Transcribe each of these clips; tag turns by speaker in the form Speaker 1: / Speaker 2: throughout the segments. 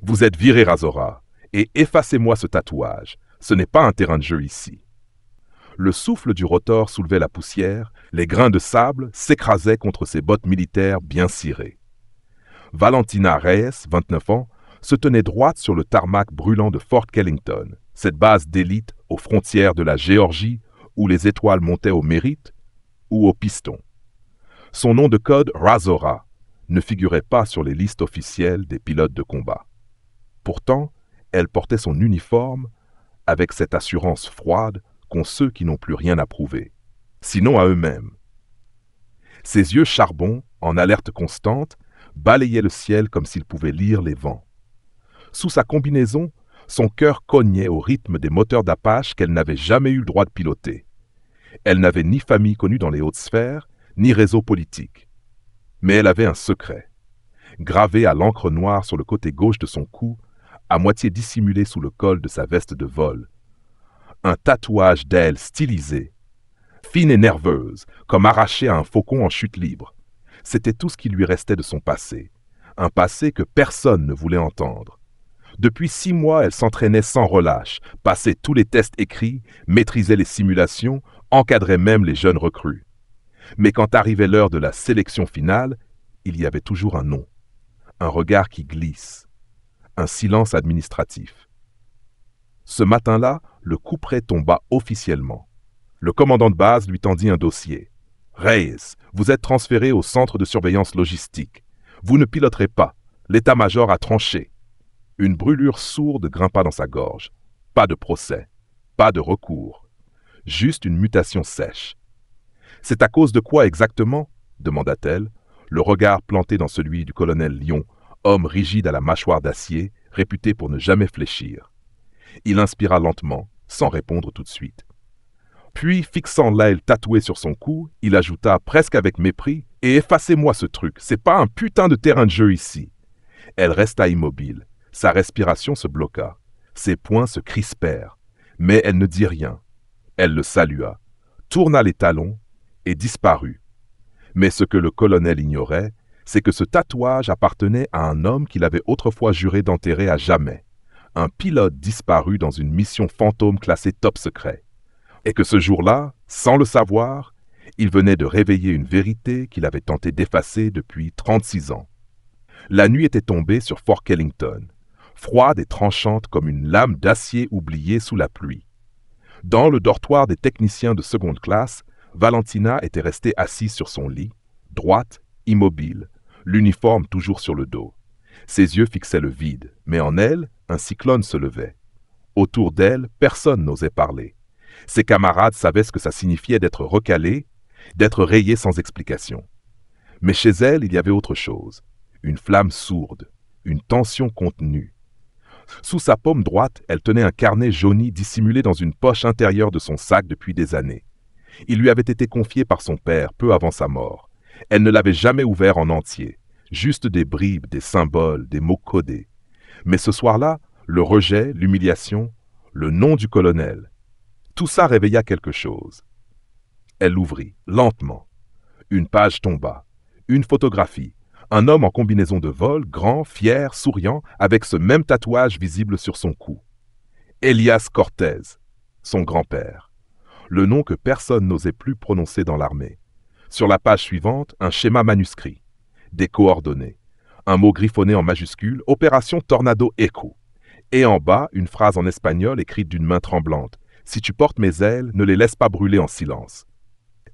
Speaker 1: Vous êtes viré, Razora, et effacez-moi ce tatouage. Ce n'est pas un terrain de jeu ici. Le souffle du rotor soulevait la poussière, les grains de sable s'écrasaient contre ses bottes militaires bien cirées. Valentina Reyes, 29 ans, se tenait droite sur le tarmac brûlant de Fort Kellington, cette base d'élite aux frontières de la Géorgie où les étoiles montaient au mérite ou au piston. Son nom de code, Razora, ne figurait pas sur les listes officielles des pilotes de combat. Pourtant, elle portait son uniforme avec cette assurance froide qu'ont ceux qui n'ont plus rien à prouver, sinon à eux-mêmes. Ses yeux charbon, en alerte constante, balayaient le ciel comme s'ils pouvaient lire les vents. Sous sa combinaison, son cœur cognait au rythme des moteurs d'Apache qu'elle n'avait jamais eu le droit de piloter. Elle n'avait ni famille connue dans les hautes sphères, ni réseau politique. Mais elle avait un secret. Gravé à l'encre noire sur le côté gauche de son cou, à moitié dissimulé sous le col de sa veste de vol. Un tatouage d'ailes stylisées, fine et nerveuse, comme arrachée à un faucon en chute libre. C'était tout ce qui lui restait de son passé. Un passé que personne ne voulait entendre. Depuis 6 mois, elle s'entraînait sans relâche, passait tous les tests écrits, maîtrisait les simulations, encadrait même les jeunes recrues. Mais quand arrivait l'heure de la sélection finale, il y avait toujours un nom. Un regard qui glisse. Un silence administratif. Ce matin-là, le couperet tomba officiellement. Le commandant de base lui tendit un dossier. « Reyes, vous êtes transféré au centre de surveillance logistique. Vous ne piloterez pas. L'état-major a tranché. » Une brûlure sourde grimpa dans sa gorge. Pas de procès. Pas de recours. Juste une mutation sèche. « C'est à cause de quoi exactement ?» demanda-t-elle, le regard planté dans celui du colonel Lyon, homme rigide à la mâchoire d'acier, réputé pour ne jamais fléchir. Il inspira lentement, sans répondre tout de suite. Puis, fixant l'aile tatouée sur son cou, il ajouta presque avec mépris « Et effacez-moi ce truc, c'est pas un putain de terrain de jeu ici !» Elle resta immobile. Sa respiration se bloqua. Ses poings se crispèrent. Mais elle ne dit rien. Elle le salua, tourna les talons et disparut. Mais ce que le colonel ignorait, c'est que ce tatouage appartenait à un homme qu'il avait autrefois juré d'enterrer à jamais. Un pilote disparu dans une mission fantôme classée top secret. Et que ce jour-là, sans le savoir, il venait de réveiller une vérité qu'il avait tenté d'effacer depuis 36 ans. La nuit était tombée sur Fort Kellington, froide et tranchante comme une lame d'acier oubliée sous la pluie. Dans le dortoir des techniciens de seconde classe, Valentina était restée assise sur son lit, droite, immobile, l'uniforme toujours sur le dos. Ses yeux fixaient le vide, mais en elle, un cyclone se levait. Autour d'elle, personne n'osait parler. Ses camarades savaient ce que ça signifiait d'être recalé, d'être rayé sans explication. Mais chez elle, il y avait autre chose. Une flamme sourde, une tension contenue. Sous sa paume droite, elle tenait un carnet jauni dissimulé dans une poche intérieure de son sac depuis des années. Il lui avait été confié par son père peu avant sa mort. Elle ne l'avait jamais ouvert en entier. Juste des bribes, des symboles, des mots codés. Mais ce soir-là, le rejet, l'humiliation, le nom du colonel, tout ça réveilla quelque chose. Elle l'ouvrit, lentement. Une page tomba. Une photographie. Un homme en combinaison de vol, grand, fier, souriant, avec ce même tatouage visible sur son cou. Elias Cortez, son grand-père. Le nom que personne n'osait plus prononcer dans l'armée. Sur la page suivante, un schéma manuscrit. Des coordonnées. Un mot griffonné en majuscule, Opération Tornado Echo. Et en bas, une phrase en espagnol écrite d'une main tremblante. « Si tu portes mes ailes, ne les laisse pas brûler en silence. »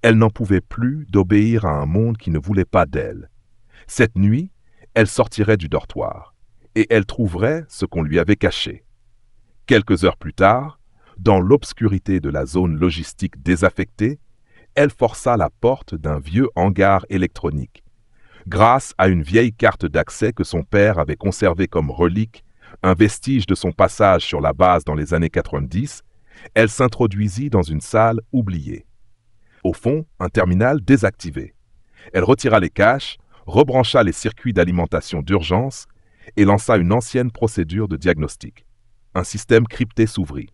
Speaker 1: Elle n'en pouvait plus d'obéir à un monde qui ne voulait pas d'elle. Cette nuit, elle sortirait du dortoir, et elle trouverait ce qu'on lui avait caché. Quelques heures plus tard, dans l'obscurité de la zone logistique désaffectée, elle força la porte d'un vieux hangar électronique. Grâce à une vieille carte d'accès que son père avait conservée comme relique, un vestige de son passage sur la base dans les années 90, elle s'introduisit dans une salle oubliée. Au fond, un terminal désactivé. Elle retira les caches, rebrancha les circuits d'alimentation d'urgence et lança une ancienne procédure de diagnostic. Un système crypté s'ouvrit.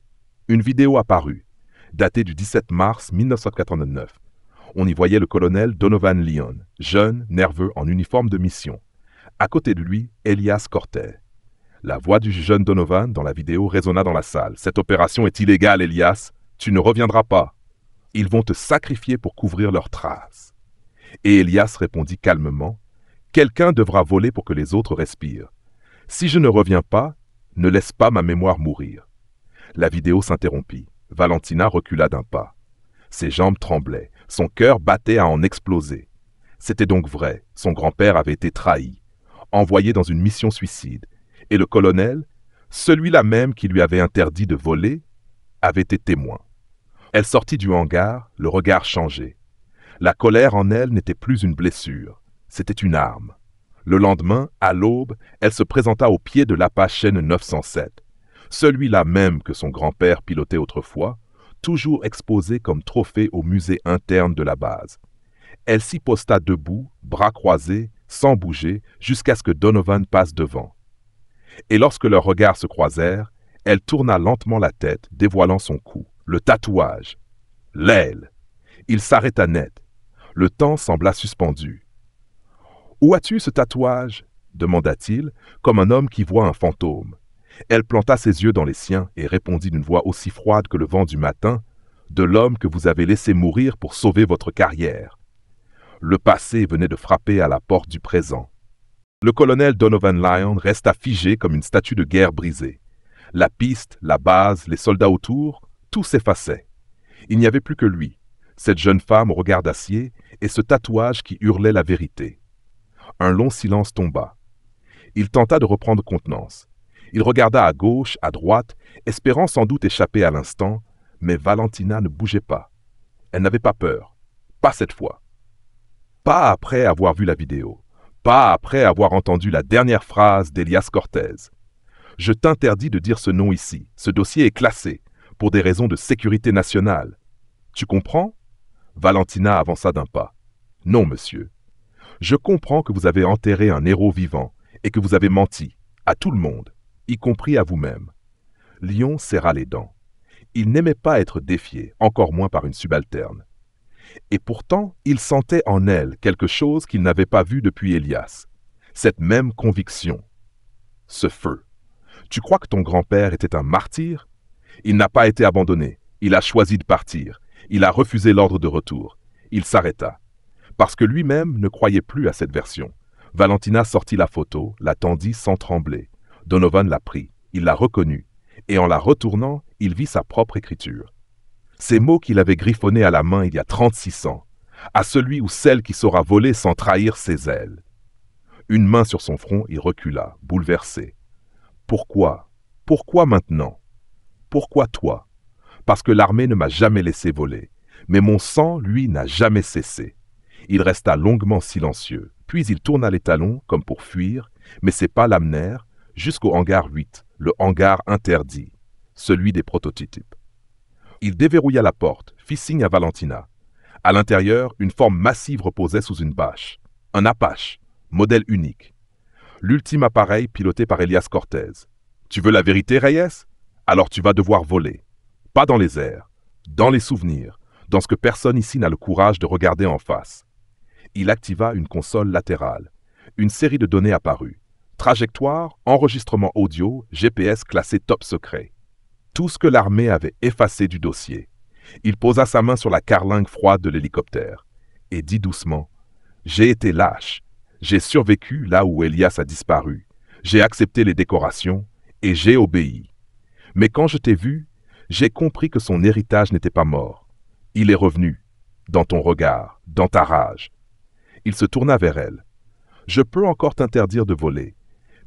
Speaker 1: Une vidéo apparut, datée du 17 mars 1989. On y voyait le colonel Donovan Lyon, jeune, nerveux, en uniforme de mission. À côté de lui, Elias Cortez. La voix du jeune Donovan dans la vidéo résonna dans la salle. « Cette opération est illégale, Elias. Tu ne reviendras pas. Ils vont te sacrifier pour couvrir leurs traces. » Et Elias répondit calmement, « Quelqu'un devra voler pour que les autres respirent. Si je ne reviens pas, ne laisse pas ma mémoire mourir. » La vidéo s'interrompit. Valentina recula d'un pas. Ses jambes tremblaient, son cœur battait à en exploser. C'était donc vrai, son grand-père avait été trahi, envoyé dans une mission suicide, et le colonel, celui-là même qui lui avait interdit de voler, avait été témoin. Elle sortit du hangar, le regard changé. La colère en elle n'était plus une blessure, c'était une arme. Le lendemain, à l'aube, elle se présenta au pied de l'Apache 907, celui-là même que son grand-père pilotait autrefois, toujours exposé comme trophée au musée interne de la base. Elle s'y posta debout, bras croisés, sans bouger, jusqu'à ce que Donovan passe devant. Et lorsque leurs regards se croisèrent, elle tourna lentement la tête, dévoilant son cou, le tatouage, l'aile. Il s'arrêta net. Le temps sembla suspendu. « Où as-tu ce tatouage ?» demanda-t-il, comme un homme qui voit un fantôme. Elle planta ses yeux dans les siens et répondit d'une voix aussi froide que le vent du matin, « De l'homme que vous avez laissé mourir pour sauver votre carrière. » Le passé venait de frapper à la porte du présent. Le colonel Donovan Lyon resta figé comme une statue de guerre brisée. La piste, la base, les soldats autour, tout s'effaçait. Il n'y avait plus que lui, cette jeune femme au regard d'acier et ce tatouage qui hurlait la vérité. Un long silence tomba. Il tenta de reprendre contenance. Il regarda à gauche, à droite, espérant sans doute échapper à l'instant, mais Valentina ne bougeait pas. Elle n'avait pas peur. Pas cette fois. Pas après avoir vu la vidéo. Pas après avoir entendu la dernière phrase d'Elias Cortez. « Je t'interdis de dire ce nom ici. Ce dossier est classé, pour des raisons de sécurité nationale. Tu comprends ?» Valentina avança d'un pas. « Non, monsieur. Je comprends que vous avez enterré un héros vivant et que vous avez menti, à tout le monde, y compris à vous-même. » Lyon serra les dents. Il n'aimait pas être défié, encore moins par une subalterne. Et pourtant, il sentait en elle quelque chose qu'il n'avait pas vu depuis Elias. Cette même conviction. Ce feu. Tu crois que ton grand-père était un martyr? Il n'a pas été abandonné. Il a choisi de partir. Il a refusé l'ordre de retour. Il s'arrêta. Parce que lui-même ne croyait plus à cette version. Valentina sortit la photo, la tendit sans trembler. Donovan la prit. Il la reconnut. Et en la retournant, il vit sa propre écriture. Ces mots qu'il avait griffonnés à la main il y a 36 ans, à celui ou celle qui saura voler sans trahir ses ailes. Une main sur son front, il recula, bouleversé. Pourquoi? Pourquoi maintenant? Pourquoi toi? Parce que l'armée ne m'a jamais laissé voler, mais mon sang, lui, n'a jamais cessé. Il resta longuement silencieux, puis il tourna les talons comme pour fuir, mais ses pas l'amenèrent jusqu'au hangar 8, le hangar interdit, celui des prototypes. Il déverrouilla la porte, fit signe à Valentina. À l'intérieur, une forme massive reposait sous une bâche. Un Apache, modèle unique. L'ultime appareil piloté par Elias Cortez. Tu veux la vérité, Reyes? Alors tu vas devoir voler. Pas dans les airs, dans les souvenirs, dans ce que personne ici n'a le courage de regarder en face. Il activa une console latérale. Une série de données apparut. Trajectoire, enregistrement audio, GPS classé top secret. Tout ce que l'armée avait effacé du dossier. Il posa sa main sur la carlingue froide de l'hélicoptère et dit doucement « J'ai été lâche. J'ai survécu là où Elias a disparu. J'ai accepté les décorations et j'ai obéi. Mais quand je t'ai vu, j'ai compris que son héritage n'était pas mort. Il est revenu, dans ton regard, dans ta rage. » Il se tourna vers elle. « Je peux encore t'interdire de voler,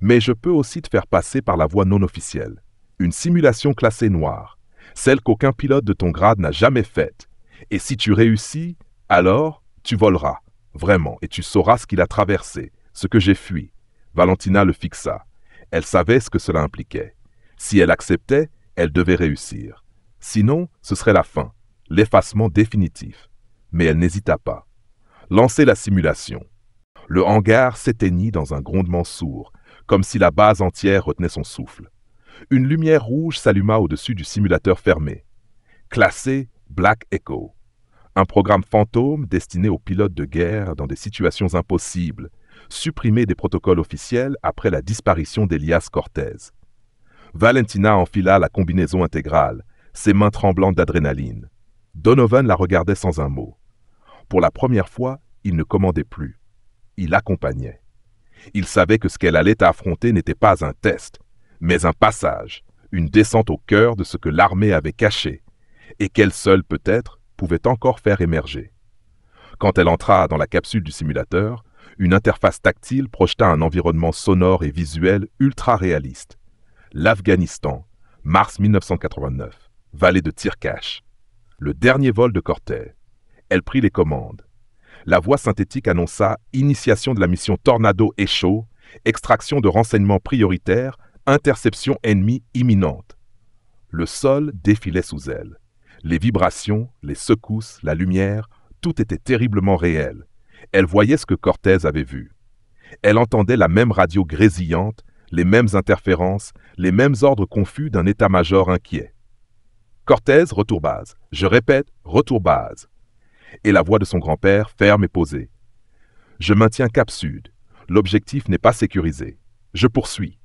Speaker 1: mais je peux aussi te faire passer par la voie non officielle. Une simulation classée noire, celle qu'aucun pilote de ton grade n'a jamais faite. Et si tu réussis, alors tu voleras, vraiment, et tu sauras ce qu'il a traversé, ce que j'ai fui. » Valentina le fixa. Elle savait ce que cela impliquait. Si elle acceptait, elle devait réussir. Sinon, ce serait la fin, l'effacement définitif. Mais elle n'hésita pas. Lancer la simulation. Le hangar s'éteignit dans un grondement sourd, comme si la base entière retenait son souffle. Une lumière rouge s'alluma au-dessus du simulateur fermé. Classé Black Echo. Un programme fantôme destiné aux pilotes de guerre dans des situations impossibles, supprimé des protocoles officiels après la disparition d'Elias Cortez. Valentina enfila la combinaison intégrale, ses mains tremblantes d'adrénaline. Donovan la regardait sans un mot. Pour la première fois, il ne commandait plus. Il accompagnait. Il savait que ce qu'elle allait affronter n'était pas un test, mais un passage, une descente au cœur de ce que l'armée avait caché, et qu'elle seule, peut-être, pouvait encore faire émerger. Quand elle entra dans la capsule du simulateur, une interface tactile projeta un environnement sonore et visuel ultra réaliste. L'Afghanistan, mars 1989, vallée de Tirkash. Le dernier vol de Cortez. Elle prit les commandes. La voix synthétique annonça initiation de la mission Tornado Echo, extraction de renseignements prioritaires, interception ennemie imminente. Le sol défilait sous elle. Les vibrations, les secousses, la lumière, tout était terriblement réel. Elle voyait ce que Cortez avait vu. Elle entendait la même radio grésillante, les mêmes interférences, les mêmes ordres confus d'un état-major inquiet. Cortez, retour base. Je répète, retour base. Et la voix de son grand-père, ferme et posée. Je maintiens cap sud. L'objectif n'est pas sécurisé. Je poursuis.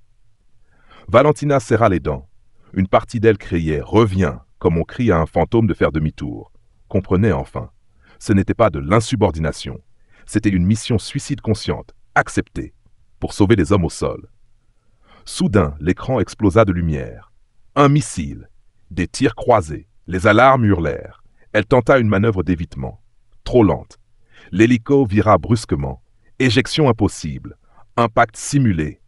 Speaker 1: Valentina serra les dents. Une partie d'elle criait « Reviens !» comme on crie à un fantôme de faire demi-tour. Comprenez enfin. Ce n'était pas de l'insubordination. C'était une mission suicide consciente, acceptée, pour sauver les hommes au sol. Soudain, l'écran explosa de lumière. Un missile. Des tirs croisés. Les alarmes hurlèrent. Elle tenta une manœuvre d'évitement. Trop lente. L'hélico vira brusquement. Éjection impossible. Impact simulé.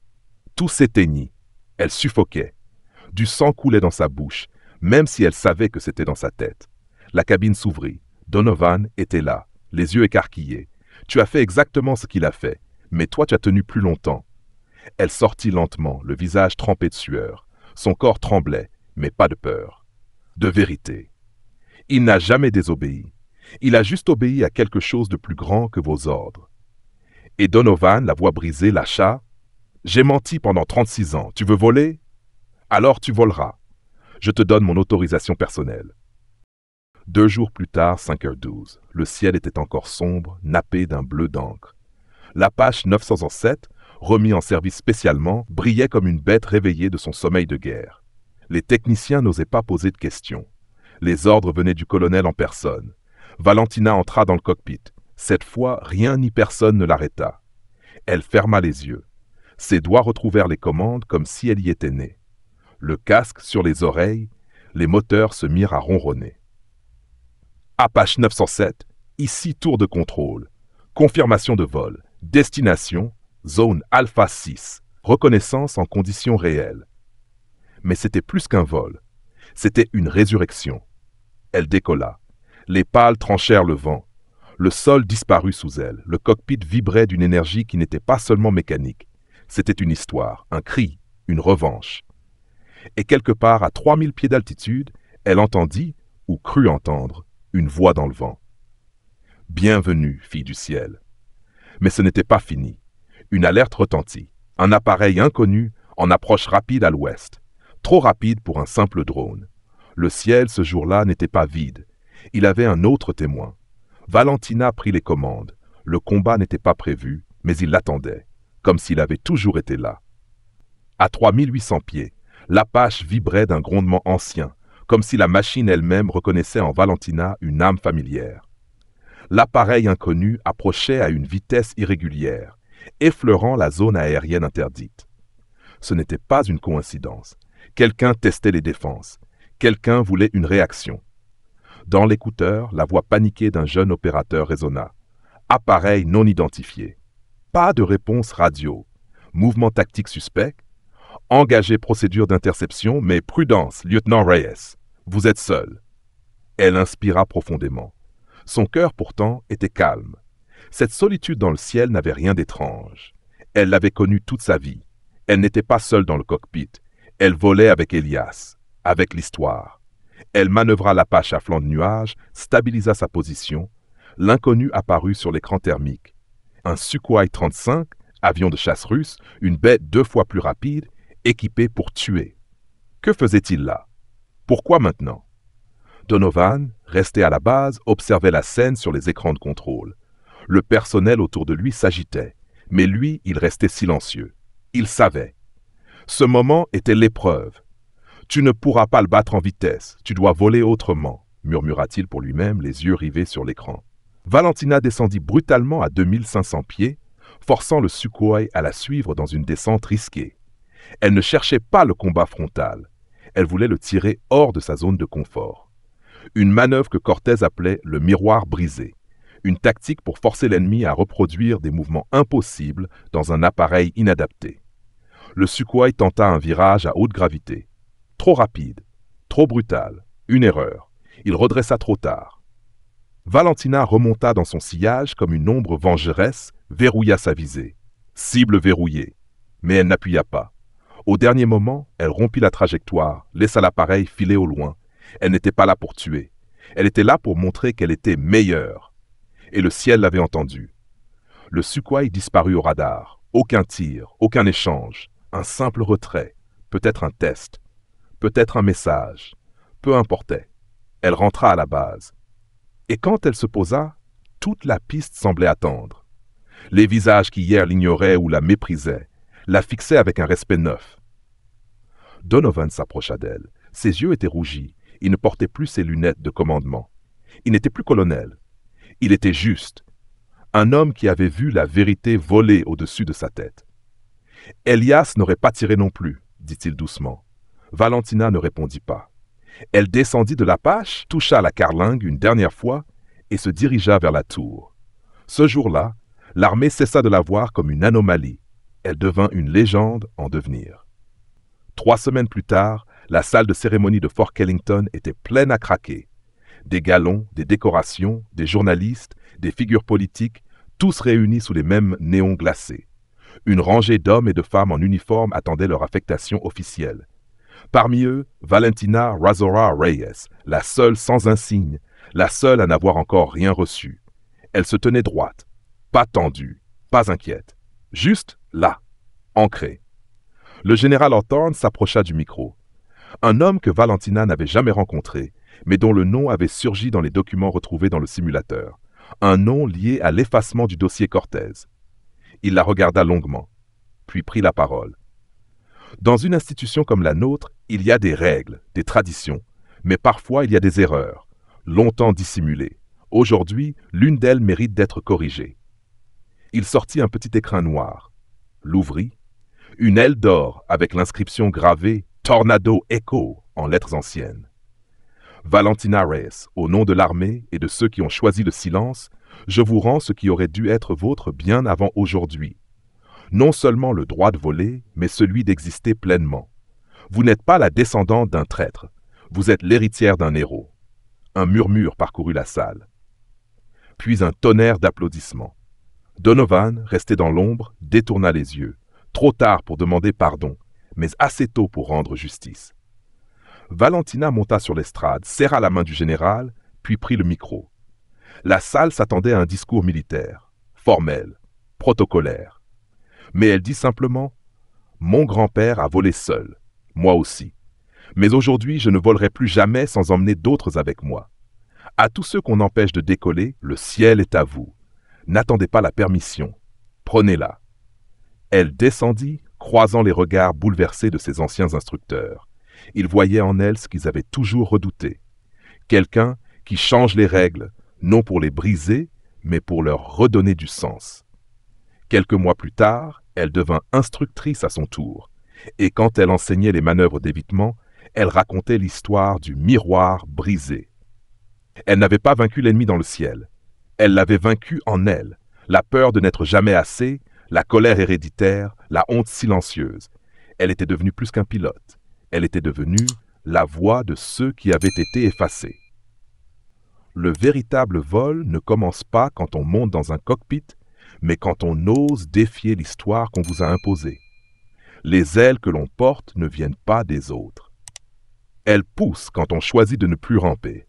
Speaker 1: Tout s'éteignit. Elle suffoquait. Du sang coulait dans sa bouche, même si elle savait que c'était dans sa tête. La cabine s'ouvrit. Donovan était là, les yeux écarquillés. Tu as fait exactement ce qu'il a fait, mais toi tu as tenu plus longtemps. Elle sortit lentement, le visage trempé de sueur. Son corps tremblait, mais pas de peur. De vérité. Il n'a jamais désobéi. Il a juste obéi à quelque chose de plus grand que vos ordres. Et Donovan, la voix brisée, lâcha. « J'ai menti pendant 36 ans. Tu veux voler? Alors tu voleras. Je te donne mon autorisation personnelle. » 2 jours plus tard, 5h12, le ciel était encore sombre, nappé d'un bleu d'encre. L'Apache 907, remis en service spécialement, brillait comme une bête réveillée de son sommeil de guerre. Les techniciens n'osaient pas poser de questions. Les ordres venaient du colonel en personne. Valentina entra dans le cockpit. Cette fois, rien ni personne ne l'arrêta. Elle ferma les yeux. Ses doigts retrouvèrent les commandes comme si elle y était née. Le casque sur les oreilles, les moteurs se mirent à ronronner. Apache 907, ici tour de contrôle. Confirmation de vol. Destination, zone Alpha 6. Reconnaissance en conditions réelles. Mais c'était plus qu'un vol. C'était une résurrection. Elle décolla. Les pales tranchèrent le vent. Le sol disparut sous elle. Le cockpit vibrait d'une énergie qui n'était pas seulement mécanique. C'était une histoire, un cri, une revanche. Et quelque part à 3000 pieds d'altitude, elle entendit, ou crut entendre, une voix dans le vent. « Bienvenue, fille du ciel. » Mais ce n'était pas fini. Une alerte retentit. Un appareil inconnu en approche rapide à l'ouest. Trop rapide pour un simple drone. Le ciel, ce jour-là, n'était pas vide. Il avait un autre témoin. Valentina prit les commandes. Le combat n'était pas prévu, mais il l'attendait, comme s'il avait toujours été là. À 3800 pieds, l'Apache vibrait d'un grondement ancien, comme si la machine elle-même reconnaissait en Valentina une âme familière. L'appareil inconnu approchait à une vitesse irrégulière, effleurant la zone aérienne interdite. Ce n'était pas une coïncidence. Quelqu'un testait les défenses. Quelqu'un voulait une réaction. Dans l'écouteur, la voix paniquée d'un jeune opérateur résonna. Appareil non identifié. Pas de réponse radio. Mouvement tactique suspect. Engagez procédure d'interception, mais prudence, lieutenant Reyes. Vous êtes seul. Elle inspira profondément. Son cœur, pourtant, était calme. Cette solitude dans le ciel n'avait rien d'étrange. Elle l'avait connue toute sa vie. Elle n'était pas seule dans le cockpit. Elle volait avec Elias, avec l'histoire. Elle manœuvra l'Apache à flanc de nuage, stabilisa sa position. L'inconnu apparut sur l'écran thermique. Un Sukhoi 35, avion de chasse russe, une bête 2 fois plus rapide, équipé pour tuer. Que faisait-il là? Pourquoi maintenant? Donovan, resté à la base, observait la scène sur les écrans de contrôle. Le personnel autour de lui s'agitait. Mais lui, il restait silencieux. Il savait. Ce moment était l'épreuve. « Tu ne pourras pas le battre en vitesse, tu dois voler autrement », murmura-t-il pour lui-même, les yeux rivés sur l'écran. Valentina descendit brutalement à 2500 pieds, forçant le Sukhoi à la suivre dans une descente risquée. Elle ne cherchait pas le combat frontal. Elle voulait le tirer hors de sa zone de confort. Une manœuvre que Cortés appelait le miroir brisé. Une tactique pour forcer l'ennemi à reproduire des mouvements impossibles dans un appareil inadapté. Le Sukhoi tenta un virage à haute gravité. Trop rapide, trop brutal, une erreur. Il redressa trop tard. Valentina remonta dans son sillage comme une ombre vengeresse, verrouilla sa visée. Cible verrouillée. Mais elle n'appuya pas. Au dernier moment, elle rompit la trajectoire, laissa l'appareil filer au loin. Elle n'était pas là pour tuer. Elle était là pour montrer qu'elle était meilleure. Et le ciel l'avait entendu. Le Sukhoi disparut au radar. Aucun tir, aucun échange. Un simple retrait, peut-être un test, peut-être un message. Peu importait. Elle rentra à la base. Et quand elle se posa, toute la piste semblait attendre. Les visages qui hier l'ignoraient ou la méprisaient, la fixaient avec un respect neuf. Donovan s'approcha d'elle. Ses yeux étaient rougis. Il ne portait plus ses lunettes de commandement. Il n'était plus colonel. Il était juste. Un homme qui avait vu la vérité voler au-dessus de sa tête. « Elias n'aurait pas tiré non plus, » dit-il doucement. Valentina ne répondit pas. Elle descendit de l'Apache, toucha la carlingue une dernière fois et se dirigea vers la tour. Ce jour-là, l'armée cessa de la voir comme une anomalie. Elle devint une légende en devenir. 3 semaines plus tard, la salle de cérémonie de Fort Kellington était pleine à craquer. Des galons, des décorations, des journalistes, des figures politiques, tous réunis sous les mêmes néons glacés. Une rangée d'hommes et de femmes en uniforme attendait leur affectation officielle. Parmi eux, Valentina Razora Reyes, la seule sans insigne, la seule à n'avoir encore rien reçu. Elle se tenait droite, pas tendue, pas inquiète, juste là, ancrée. Le général Hawthorne s'approcha du micro. Un homme que Valentina n'avait jamais rencontré, mais dont le nom avait surgi dans les documents retrouvés dans le simulateur. Un nom lié à l'effacement du dossier Cortés. Il la regarda longuement, puis prit la parole. Dans une institution comme la nôtre, il y a des règles, des traditions, mais parfois il y a des erreurs, longtemps dissimulées. Aujourd'hui, l'une d'elles mérite d'être corrigée. Il sortit un petit écrin noir, l'ouvrit. Une aile d'or avec l'inscription gravée « Tornado Echo » en lettres anciennes. Valentina Reyes, au nom de l'armée et de ceux qui ont choisi le silence, je vous rends ce qui aurait dû être vôtre bien avant aujourd'hui. Non seulement le droit de voler, mais celui d'exister pleinement. Vous n'êtes pas la descendante d'un traître, vous êtes l'héritière d'un héros. Un murmure parcourut la salle. Puis un tonnerre d'applaudissements. Donovan, resté dans l'ombre, détourna les yeux. Trop tard pour demander pardon, mais assez tôt pour rendre justice. Valentina monta sur l'estrade, serra la main du général, puis prit le micro. La salle s'attendait à un discours militaire, formel, protocolaire. Mais elle dit simplement « Mon grand-père a volé seul, moi aussi. Mais aujourd'hui, je ne volerai plus jamais sans emmener d'autres avec moi. À tous ceux qu'on empêche de décoller, le ciel est à vous. N'attendez pas la permission, prenez-la. » Elle descendit, croisant les regards bouleversés de ses anciens instructeurs. Ils voyaient en elle ce qu'ils avaient toujours redouté. Quelqu'un qui change les règles, non pour les briser, mais pour leur redonner du sens. Quelques mois plus tard, elle devint instructrice à son tour, et quand elle enseignait les manœuvres d'évitement, elle racontait l'histoire du miroir brisé. Elle n'avait pas vaincu l'ennemi dans le ciel. Elle l'avait vaincu en elle, la peur de n'être jamais assez, la colère héréditaire, la honte silencieuse. Elle était devenue plus qu'un pilote. Elle était devenue la voix de ceux qui avaient été effacés. Le véritable vol ne commence pas quand on monte dans un cockpit, mais quand on ose défier l'histoire qu'on vous a imposée. Les ailes que l'on porte ne viennent pas des autres. Elles poussent quand on choisit de ne plus ramper.